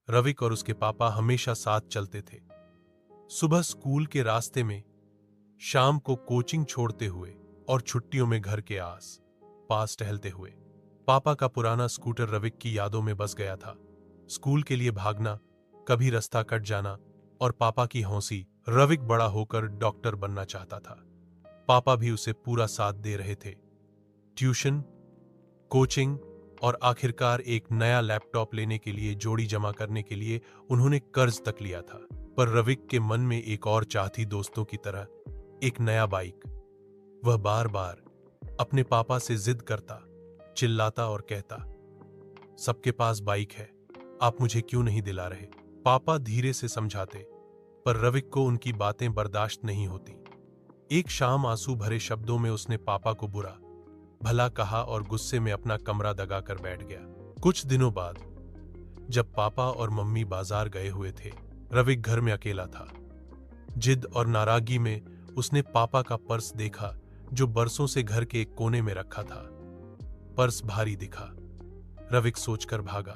रविक और उसके पापा हमेशा साथ चलते थे। सुबह स्कूल के रास्ते में, शाम को कोचिंग छोड़ते हुए और छुट्टियों में घर के आस पास टहलते हुए। पापा का पुराना स्कूटर रविक की यादों में बस गया था। स्कूल के लिए भागना, कभी रास्ता कट जाना और पापा की हौंसी। रविक बड़ा होकर डॉक्टर बनना चाहता था। पापा भी उसे पूरा साथ दे रहे थे। ट्यूशन, कोचिंग और आखिरकार एक नया लैपटॉप लेने के लिए जोड़ी जमा करने के लिए उन्होंने कर्ज तक लिया था। पर रविक के मन में एक और चाह थी, दोस्तों की तरह एक नया बाइक। वह बार बार अपने पापा से जिद करता, चिल्लाता और कहता, सबके पास बाइक है, आप मुझे क्यों नहीं दिला रहे। पापा धीरे से समझाते, पर रविक को उनकी बातें बर्दाश्त नहीं होती। एक शाम आंसू भरे शब्दों में उसने पापा को बुरा भला कहा और गुस्से में अपना कमरा दगाकर बैठ गया। कुछ दिनों बाद जब पापा और मम्मी बाजार गए हुए थे, रविक घर में अकेला था। जिद और नाराजगी में उसने पापा का पर्स देखा, जो बरसों से घर के एक कोने में रखा था। पर्स भारी दिखा। रविक सोचकर भागा,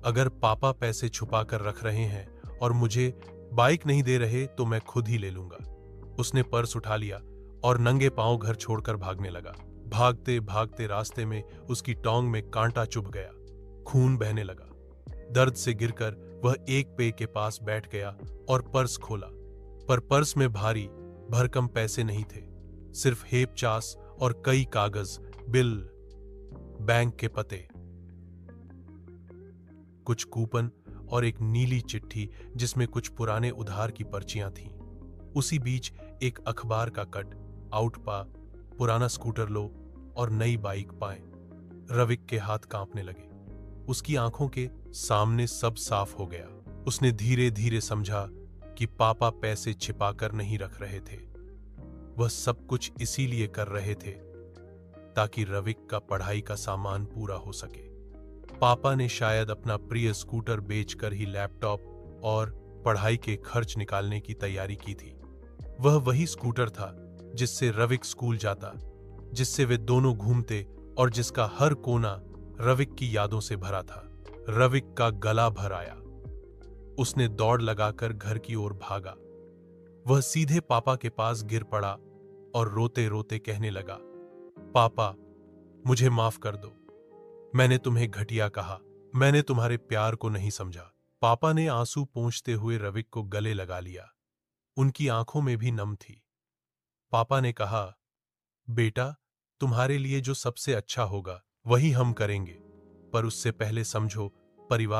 अगर पापा पैसे छुपा कर रख रहे हैं और मुझे बाइक नहीं दे रहे तो मैं खुद ही ले लूंगा। उसने पर्स उठा लिया और नंगे पांव घर छोड़कर भागने लगा। भागते भागते रास्ते में उसकी टोंग में कांटा चुभ गया, खून बहने लगा। दर्द से गिरकर वह एक पेड़ के पास बैठ गया और पर्स खोला, पर पर्स में भारी भरकम पैसे नहीं थे, सिर्फ हेब चास और कई कागज, बिल, बैंक के पते, कुछ कूपन और एक नीली चिट्ठी जिसमें कुछ पुराने उधार की पर्चियां थीं। उसी बीच एक अखबार का कट आउट पा, पुराना स्कूटर लो और नई बाइक पाए। रविक के हाथ कांपने लगे। उसकी आंखों के सामने सब साफ हो गया। उसने धीरे धीरे समझा कि पापा पैसे छिपाकर नहीं रख रहे थे। वह सब कुछ इसीलिए कर रहे थे ताकि रविक का पढ़ाई का सामान पूरा हो सके। पापा ने शायद अपना प्रिय स्कूटर बेचकर ही लैपटॉप और पढ़ाई के खर्च निकालने की तैयारी की थी। वह वही स्कूटर था जिससे रविक स्कूल जाता, जिससे वे दोनों घूमते और जिसका हर कोना रविक की यादों से भरा था। रविक का गला भर आया। उसने दौड़ लगाकर घर की ओर भागा। वह सीधे पापा के पास गिर पड़ा और रोते रोते कहने लगा, पापा, मुझे माफ कर दो। मैंने तुम्हें घटिया कहा, मैंने तुम्हारे प्यार को नहीं समझा। पापा ने आंसू पोंछते हुए रविक को गले लगा लिया। उनकी आंखों में भी नम थी। पापा ने कहा, बेटा, तुम्हारे लिए जो सबसे अच्छा होगा वही हम करेंगे, पर उससे पहले समझो, परिवार